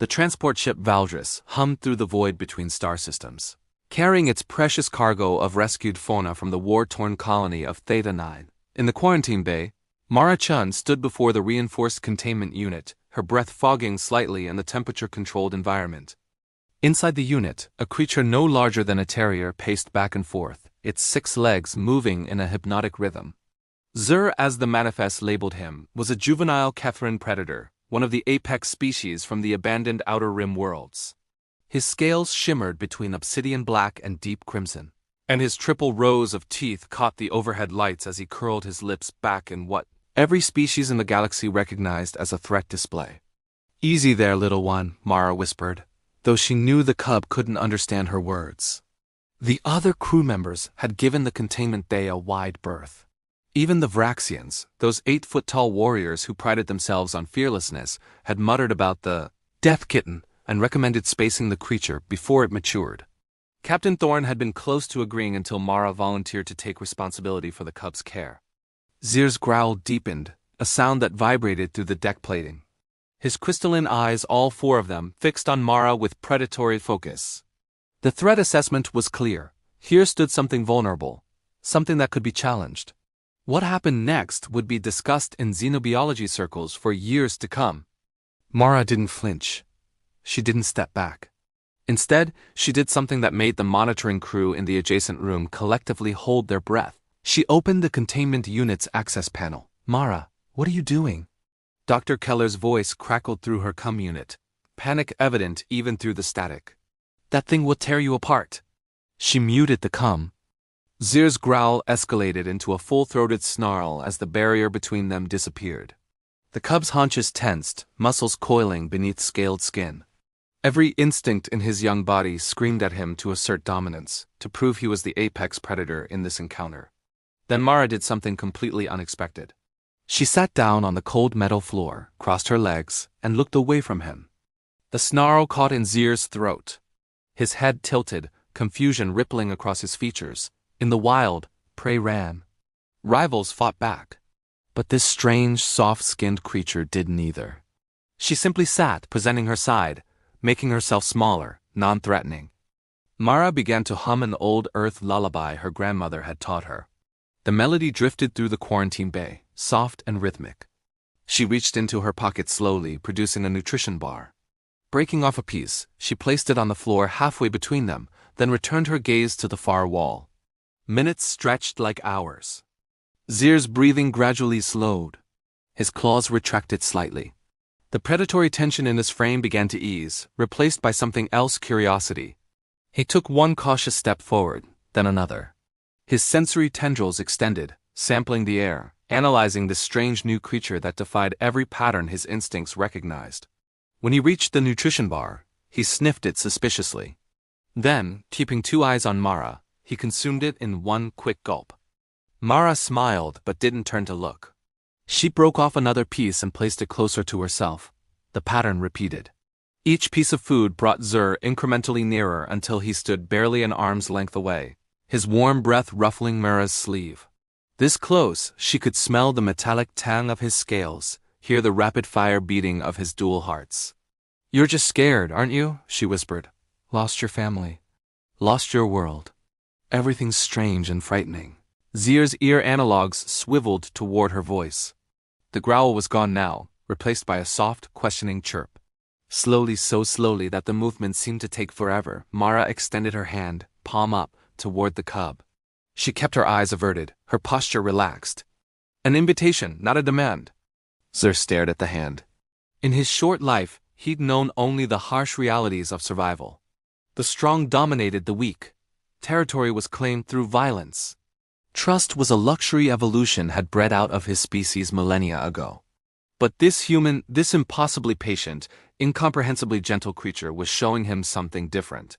The transport ship Valdris hummed through the void between star systems, carrying its precious cargo of rescued fauna from the war-torn colony of Theta 9. In the quarantine bay, Mara Chun stood before the reinforced containment unit, her breath fogging slightly in the temperature-controlled environment. Inside the unit, a creature no larger than a terrier paced back and forth, its 6 legs moving in a hypnotic rhythm. Zur, as the manifest labeled him, was a juvenile Catherine predator, one of the apex species from the abandoned Outer Rim worlds. His scales shimmered between obsidian black and deep crimson, and his triple rows of teeth caught the overhead lights as he curled his lips back in what every species in the galaxy recognized as a threat display. "Easy there, little one," Mara whispered, though she knew the cub couldn't understand her words. The other crew members had given the containment bay a wide berth. Even the Vraxians, those 8-foot-tall warriors who prided themselves on fearlessness, had muttered about the death kitten and recommended spacing the creature before it matured. Captain Thorne had been close to agreeing until Mara volunteered to take responsibility for the cub's care. Zir's growl deepened, a sound that vibrated through the deck plating. His crystalline eyes, all 4 of them, fixed on Mara with predatory focus. The threat assessment was clear. Here stood something vulnerable, something that could be challenged. What happened next would be discussed in xenobiology circles for years to come. Mara didn't flinch. She didn't step back. Instead, she did something that made the monitoring crew in the adjacent room collectively hold their breath. She opened the containment unit's access panel. "Mara, what are you doing?" Dr. Keller's voice crackled through her cum unit, panic evident even through the static. "That thing will tear you apart." She muted the cum. Zir's growl escalated into a full-throated snarl as the barrier between them disappeared. The cub's haunches tensed, muscles coiling beneath scaled skin. Every instinct in his young body screamed at him to assert dominance, to prove he was the apex predator in this encounter. Then Mara did something completely unexpected. She sat down on the cold metal floor, crossed her legs, and looked away from him. The snarl caught in Zir's throat. His head tilted, confusion rippling across his features. In the wild, prey ran. Rivals fought back. But this strange, soft-skinned creature did neither. She simply sat, presenting her side, making herself smaller, non-threatening. Mara began to hum an old Earth lullaby her grandmother had taught her. The melody drifted through the quarantine bay, soft and rhythmic. She reached into her pocket slowly, producing a nutrition bar. Breaking off a piece, she placed it on the floor halfway between them, then returned her gaze to the far wall. Minutes stretched like hours. Zir's breathing gradually slowed. His claws retracted slightly. The predatory tension in his frame began to ease, replaced by something else: curiosity. He took one cautious step forward, then another. His sensory tendrils extended, sampling the air, analyzing this strange new creature that defied every pattern his instincts recognized. When he reached the nutrition bar, he sniffed it suspiciously. Then, keeping 2 eyes on Mara, he consumed it in one quick gulp. Mara smiled but didn't turn to look. She broke off another piece and placed it closer to herself. The pattern repeated. Each piece of food brought Zur incrementally nearer until he stood barely an arm's length away, his warm breath ruffling Mara's sleeve. This close, she could smell the metallic tang of his scales, hear the rapid-fire beating of his dual hearts. "You're just scared, aren't you?" she whispered. "Lost your family. Lost your world. Everything's strange and frightening." Zir's ear analogs swiveled toward her voice. The growl was gone now, replaced by a soft, questioning chirp. Slowly, so slowly that the movement seemed to take forever, Mara extended her hand, palm up, toward the cub. She kept her eyes averted, her posture relaxed. An invitation, not a demand. Zur stared at the hand. In his short life, he'd known only the harsh realities of survival. The strong dominated the weak. Territory was claimed through violence. Trust was a luxury evolution had bred out of his species millennia ago. But this human, this impossibly patient, incomprehensibly gentle creature was showing him something different.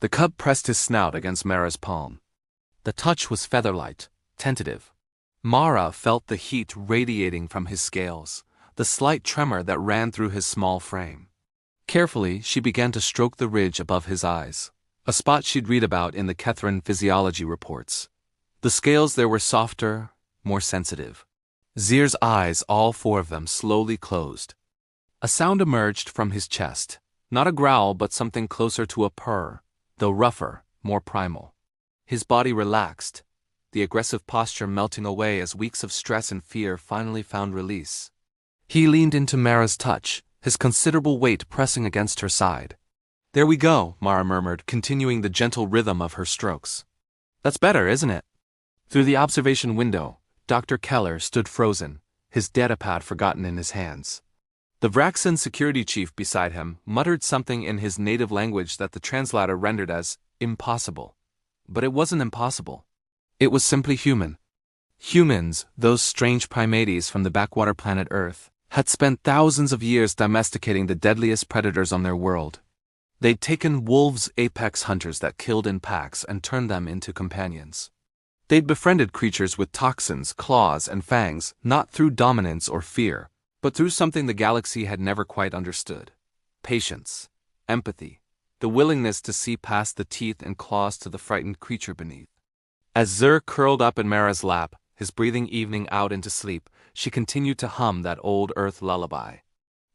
The cub pressed his snout against Mara's palm. The touch was feather-light, tentative. Mara felt the heat radiating from his scales, the slight tremor that ran through his small frame. Carefully, she began to stroke the ridge above his eyes, a spot she'd read about in the Kethran physiology reports. The scales there were softer, more sensitive. Zir's eyes, all 4 of them, slowly closed. A sound emerged from his chest, Not a growl, but something closer to a purr, though rougher, more primal. His body relaxed, the aggressive posture melting away as weeks of stress and fear finally found release. He leaned into Mara's touch, his considerable weight pressing against her side. "There we go," Mara murmured, continuing the gentle rhythm of her strokes. "That's better, isn't it?" Through the observation window, Dr. Keller stood frozen, his datapad forgotten in his hands. The Vraxan security chief beside him muttered something in his native language that the translator rendered as impossible. But it wasn't impossible. It was simply human. Humans, those strange primates from the backwater planet Earth, had spent thousands of years domesticating the deadliest predators on their world. They'd taken wolves, apex hunters that killed in packs, and turned them into companions. They'd befriended creatures with toxins, claws, and fangs, not through dominance or fear, but through something the galaxy had never quite understood: patience, empathy, the willingness to see past the teeth and claws to the frightened creature beneath. As Zur curled up in Mara's lap, his breathing evening out into sleep, she continued to hum that old Earth lullaby.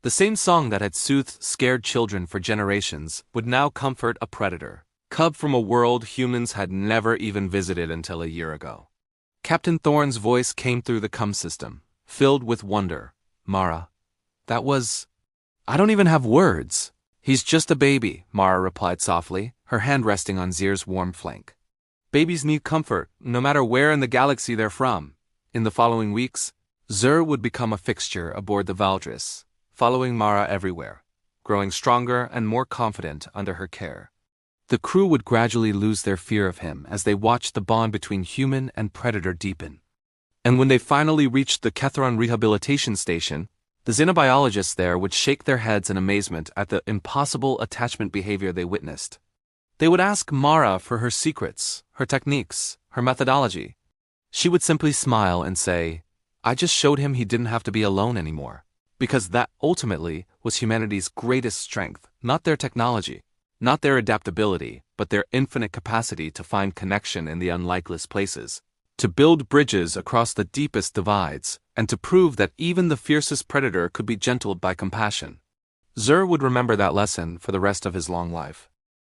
The same song that had soothed scared children for generations would now comfort a predator, cub from a world humans had never even visited until a year ago. Captain Thorne's voice came through the comm system, filled with wonder. "Mara, that was... I don't even have words." "He's just a baby," Mara replied softly, her hand resting on Zir's warm flank. "Babies need comfort, no matter where in the galaxy they're from." In the following weeks, Zur would become a fixture aboard the Valdris, following Mara everywhere, growing stronger and more confident under her care. The crew would gradually lose their fear of him as they watched the bond between human and predator deepen. And when they finally reached the Kethron rehabilitation station, the xenobiologists there would shake their heads in amazement at the impossible attachment behavior they witnessed. They would ask Mara for her secrets, her techniques, her methodology. She would simply smile and say, "I just showed him he didn't have to be alone anymore." Because that ultimately was humanity's greatest strength, not their technology, not their adaptability, but their infinite capacity to find connection in the unlikeliest places, to build bridges across the deepest divides, and to prove that even the fiercest predator could be gentled by compassion. Zur would remember that lesson for the rest of his long life.